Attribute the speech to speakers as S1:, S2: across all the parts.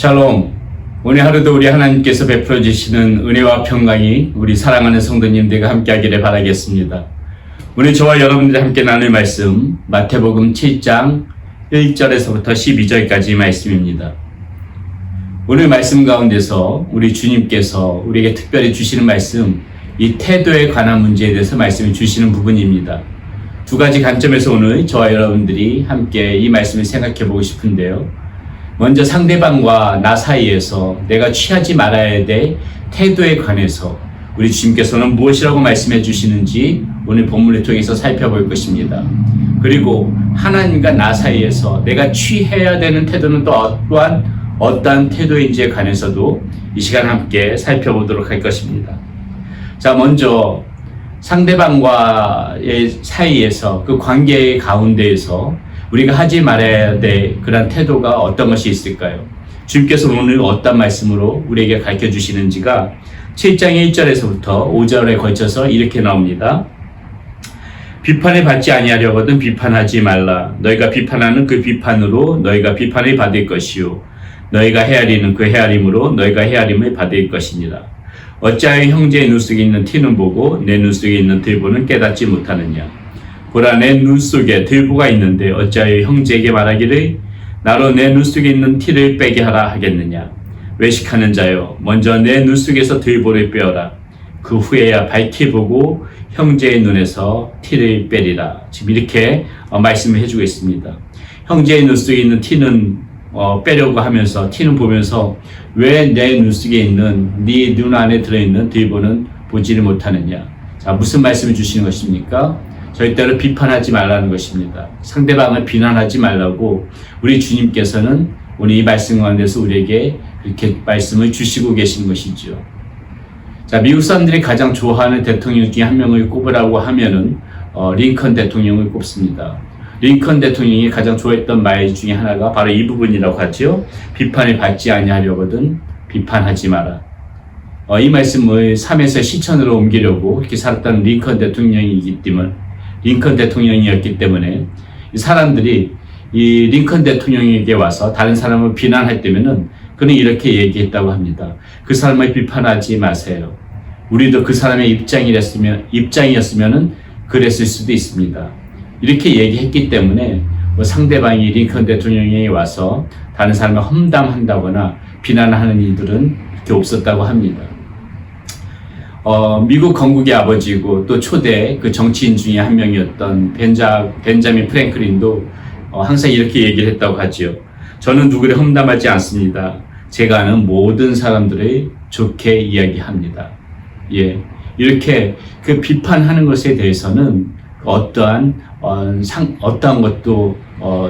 S1: 샬롬. 오늘 하루도 우리 하나님께서 베풀어 주시는 은혜와 평강이 우리 사랑하는 성도님들과 함께하기를 바라겠습니다. 오늘 저와 여러분들이 함께 나눌 말씀 마태복음 7장 1절에서부터 12절까지 말씀입니다. 오늘 말씀 가운데서 우리 주님께서 우리에게 특별히 주시는 말씀, 이 태도에 관한 문제에 대해서 말씀을 주시는 부분입니다. 두 가지 관점에서 오늘 저와 여러분들이 함께 이 말씀을 생각해 보고 싶은데요. 먼저 상대방과 나 사이에서 내가 취하지 말아야 될 태도에 관해서 우리 주님께서는 무엇이라고 말씀해 주시는지 오늘 본문을 통해서 살펴볼 것입니다. 그리고 하나님과 나 사이에서 내가 취해야 되는 태도는 또한 어떠한 태도인지에 관해서도 이 시간 함께 살펴보도록 할 것입니다. 자, 먼저 상대방과의 사이에서 그 관계의 가운데에서 우리가 하지 말아야 될 그런 태도가 어떤 것이 있을까요? 주님께서 오늘 어떤 말씀으로 우리에게 가르쳐 주시는지가 7장 1절에서부터 5절에 걸쳐서 이렇게 나옵니다. 비판을 받지 아니하려거든 비판하지 말라. 너희가 비판하는 그 비판으로 너희가 비판을 받을 것이요 너희가 헤아리는 그 헤아림으로 너희가 헤아림을 받을 것이니라. 어찌하여 형제의 눈 속에 있는 티는 보고 내 눈 속에 있는 들보는 깨닫지 못하느냐. 보라, 내 눈 속에 들보가 있는데 어찌하여 형제에게 말하기를 나로 내 눈 속에 있는 티를 빼게 하라 하겠느냐. 외식하는 자여, 먼저 내 눈 속에서 들보를 빼어라. 그 후에야 밝히 보고 형제의 눈에서 티를 빼리라. 지금 이렇게 말씀을 해주고 있습니다. 형제의 눈 속에 있는 티는 빼려고 하면서, 티는 보면서 왜 내 눈 속에 있는 네 눈 안에 들어있는 들보는 보지를 못하느냐. 자, 무슨 말씀을 주시는 것입니까? 절대로 비판하지 말라는 것입니다. 상대방을 비난하지 말라고 우리 주님께서는 오늘 이 말씀 가운데서 우리에게 그렇게 말씀을 주시고 계신 것이죠. 자, 미국 사람들이 가장 좋아하는 대통령 중에 한 명을 꼽으라고 하면은 링컨 대통령을 꼽습니다. 링컨 대통령이 가장 좋아했던 말 중에 하나가 바로 이 부분이라고 하죠. 비판을 받지 아니하려거든 비판하지 마라. 이 말씀을 삶에서 실천으로 옮기려고 이렇게 살았던 링컨 대통령이었기 때문에 이 사람들이 이 링컨 대통령에게 와서 다른 사람을 비난할 때면은 그는 이렇게 얘기했다고 합니다. 그 사람을 비판하지 마세요. 우리도 그 사람의 입장이었으면은 그랬을 수도 있습니다. 이렇게 얘기했기 때문에 상대방이 링컨 대통령에게 와서 다른 사람을 험담한다거나 비난하는 일들은 그렇게 없었다고 합니다. 미국 건국의 아버지고 또 초대 그 정치인 중에 한 명이었던 벤자민 프랭클린도 항상 이렇게 얘기를 했다고 하지요. 저는 누구를 험담하지 않습니다. 제가 아는 모든 사람들을 좋게 이야기합니다. 예, 이렇게 그 비판하는 것에 대해서는 어떠한 것도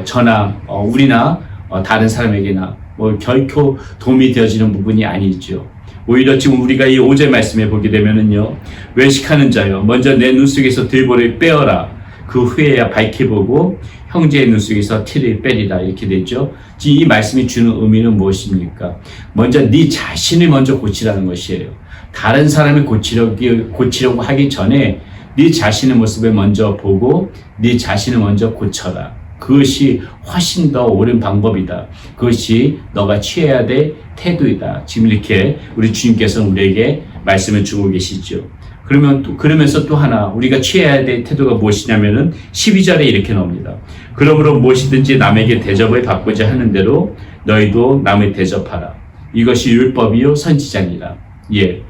S1: 저나 우리나 다른 사람에게나 결코 도움이 되어지는 부분이 아니죠. 오히려 지금 우리가 이 5절 말씀에 보게 되면은요, 외식하는 자여, 먼저 내 눈 속에서 들보를 빼어라. 그 후에야 밝히 보고 형제의 눈 속에서 티를 빼리라. 이렇게 되죠. 지금 이 말씀이 주는 의미는 무엇입니까? 먼저 네 자신을 먼저 고치라는 것이에요. 다른 사람을 고치려고 하기 전에 네 자신의 모습을 먼저 보고 네 자신을 먼저 고쳐라. 그것이 훨씬 더 옳은 방법이다. 그것이 너가 취해야 될 태도이다. 지금 이렇게 우리 주님께서는 우리에게 말씀을 주고 계시죠. 그러면서 또 하나 우리가 취해야 될 태도가 무엇이냐면은 12절에 이렇게 나옵니다. 그러므로 무엇이든지 남에게 대접을 받고자 하는 대로 너희도 남을 대접하라. 이것이 율법이요 선지자니라. 예.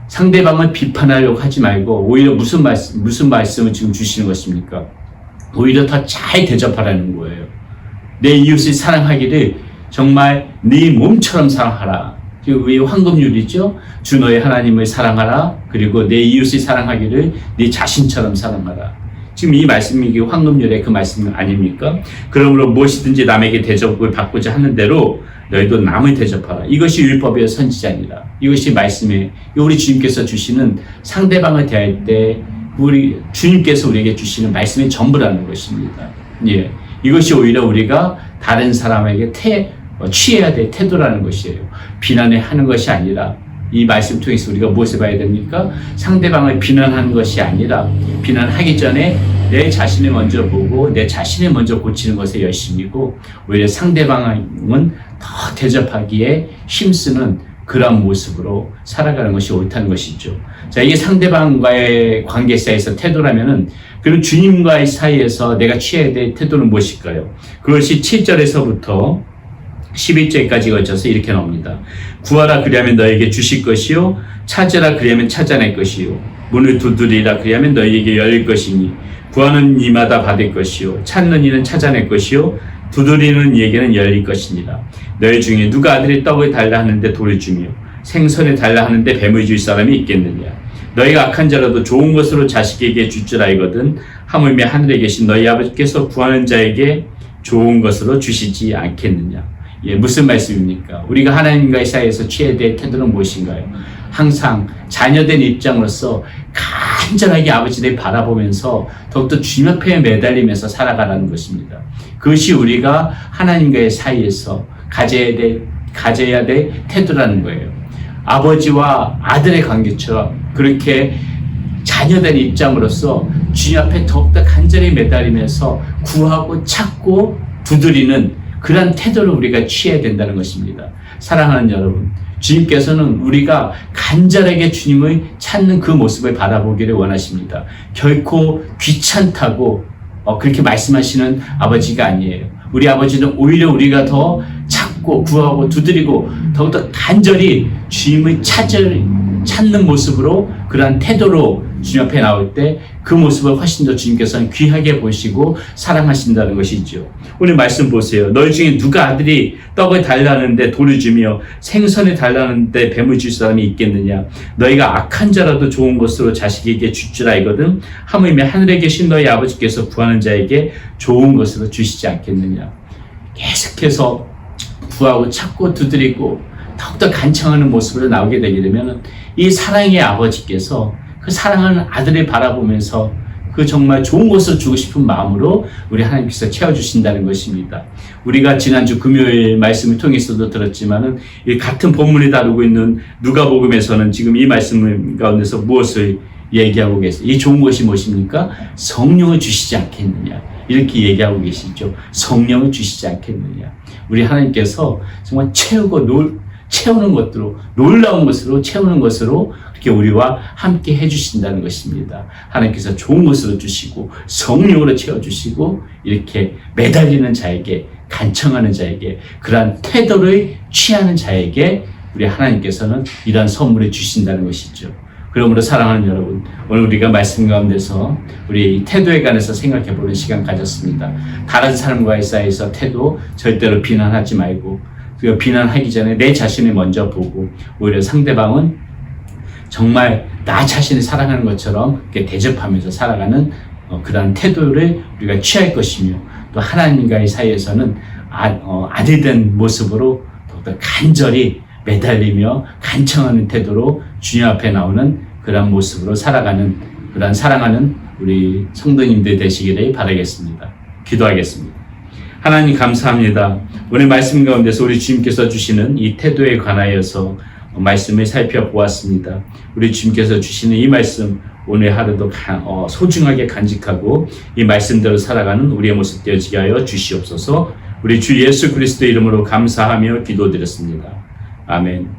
S1: 상대방을 비판하려고 하지 말고 오히려 무슨 말씀을 지금 주시는 것입니까? 오히려 더 잘 대접하라는 거예요. 내 이웃을 사랑하기를 정말 네 몸처럼 사랑하라. 이 황금률이죠. 주 너의 하나님을 사랑하라. 그리고 내 이웃을 사랑하기를 네 자신처럼 사랑하라. 지금 이 말씀이 황금률의 그 말씀 아닙니까? 그러므로 무엇이든지 남에게 대접을 받고자 하는 대로 너희도 남을 대접하라. 이것이 율법의 선지자니라. 이것이 말씀에 우리 주님께서 주시는 상대방을 대할 때 우리 주님께서 우리에게 주시는 말씀의 전부라는 것입니다. 예, 이것이 오히려 우리가 다른 사람에게 취해야 될 태도라는 것이에요. 비난을 하는 것이 아니라 이 말씀 통해서 우리가 무엇을 봐야 됩니까? 상대방을 비난하는 것이 아니라 비난하기 전에 내 자신을 먼저 보고 내 자신을 먼저 고치는 것에 열심이고 오히려 상대방은 더 대접하기에 힘쓰는 그런 모습으로 살아가는 것이 옳다는 것이죠. 자, 이게 상대방과의 관계 사이에서 태도라면은, 그럼 주님과의 사이에서 내가 취해야 될 태도는 무엇일까요? 그것이 7절에서부터 11절까지 거쳐서 이렇게 나옵니다. 구하라 그리하면 너에게 주실 것이요, 찾으라 그리하면 찾아낼 것이요, 문을 두드리라 그리하면 너에게 열릴 것이니, 구하는 이마다 받을 것이요, 찾는 이는 찾아낼 것이요, 두드리는 이에게는 열릴 것이니라. 너희 중에 누가 아들의 떡을 달라 하는데 돌을 주며 생선을 달라 하는데 뱀을 줄 사람이 있겠느냐? 너희가 악한 자라도 좋은 것으로 자식에게 줄 줄 알거든 하물며 하늘에 계신 너희 아버지께서 구하는 자에게 좋은 것으로 주시지 않겠느냐? 예, 무슨 말씀입니까? 우리가 하나님과의 사이에서 취해야 될 태도는 무엇인가요? 항상 자녀된 입장으로서 간절하게 아버지를 바라보면서 더욱더 주님 앞에 매달리면서 살아가라는 것입니다. 그것이 우리가 하나님과의 사이에서 가져야 될 태도라는 거예요. 아버지와 아들의 관계처럼 그렇게 자녀된 입장으로서 주님 앞에 더욱더 간절히 매달리면서 구하고 찾고 두드리는 그런 태도를 우리가 취해야 된다는 것입니다. 사랑하는 여러분, 주님께서는 우리가 간절하게 주님을 찾는 그 모습을 바라보기를 원하십니다. 결코 귀찮다고 그렇게 말씀하시는 아버지가 아니에요. 우리 아버지는 오히려 우리가 더 찾고 구하고 두드리고 더욱더 간절히 주님을 찾는 모습으로, 그러한 태도로 주님 앞에 나올 때 그 모습을 훨씬 더 주님께서는 귀하게 보시고 사랑하신다는 것이죠. 오늘 말씀 보세요. 너희 중에 누가 아들이 떡을 달라는데 돌을 주며 생선을 달라는데 뱀을 줄 사람이 있겠느냐? 너희가 악한 자라도 좋은 것으로 자식에게 줄 줄 알거든 하물며 하늘에 계신 너희 아버지께서 구하는 자에게 좋은 것으로 주시지 않겠느냐? 계속해서 구하고 찾고 두드리고 더욱더 간청하는 모습으로 나오게 되게 되면 이 사랑의 아버지께서 그 사랑하는 아들을 바라보면서 그 정말 좋은 것을 주고 싶은 마음으로 우리 하나님께서 채워주신다는 것입니다. 우리가 지난주 금요일 말씀을 통해서도 들었지만은 이 같은 본문이 다루고 있는 누가복음에서는 지금 이 말씀 가운데서 무엇을 얘기하고 계세요? 이 좋은 것이 무엇입니까? 성령을 주시지 않겠느냐, 이렇게 얘기하고 계시죠. 성령을 주시지 않겠느냐. 우리 하나님께서 정말 채우는 것으로, 놀라운 것으로 채우는 것으로 그렇게 우리와 함께 해주신다는 것입니다. 하나님께서 좋은 것으로 주시고 성령으로 채워주시고 이렇게 매달리는 자에게, 간청하는 자에게, 그러한 태도를 취하는 자에게 우리 하나님께서는 이러한 선물을 주신다는 것이죠. 그러므로 사랑하는 여러분, 오늘 우리가 말씀 가운데서 우리 태도에 관해서 생각해 보는 시간 가졌습니다. 다른 사람과의 사이에서 태도 절대로 비난하지 말고, 그 비난하기 전에 내 자신을 먼저 보고 오히려 상대방은 정말 나 자신을 사랑하는 것처럼 이렇게 대접하면서 살아가는 그러한 태도를 우리가 취할 것이며, 또 하나님과의 사이에서는 아들된 모습으로 더욱더 간절히 매달리며 간청하는 태도로 주님 앞에 나오는 그러한 모습으로 살아가는, 그러한 사랑하는 우리 성도님들 되시기를 바라겠습니다. 기도하겠습니다. 하나님 감사합니다. 오늘 말씀 가운데서 우리 주님께서 주시는 이 태도에 관하여서 말씀을 살펴보았습니다. 우리 주님께서 주시는 이 말씀 오늘 하루도 소중하게 간직하고 이 말씀대로 살아가는 우리의 모습 되어지게 하여 주시옵소서. 우리 주 예수 그리스도 이름으로 감사하며 기도드렸습니다. 아멘.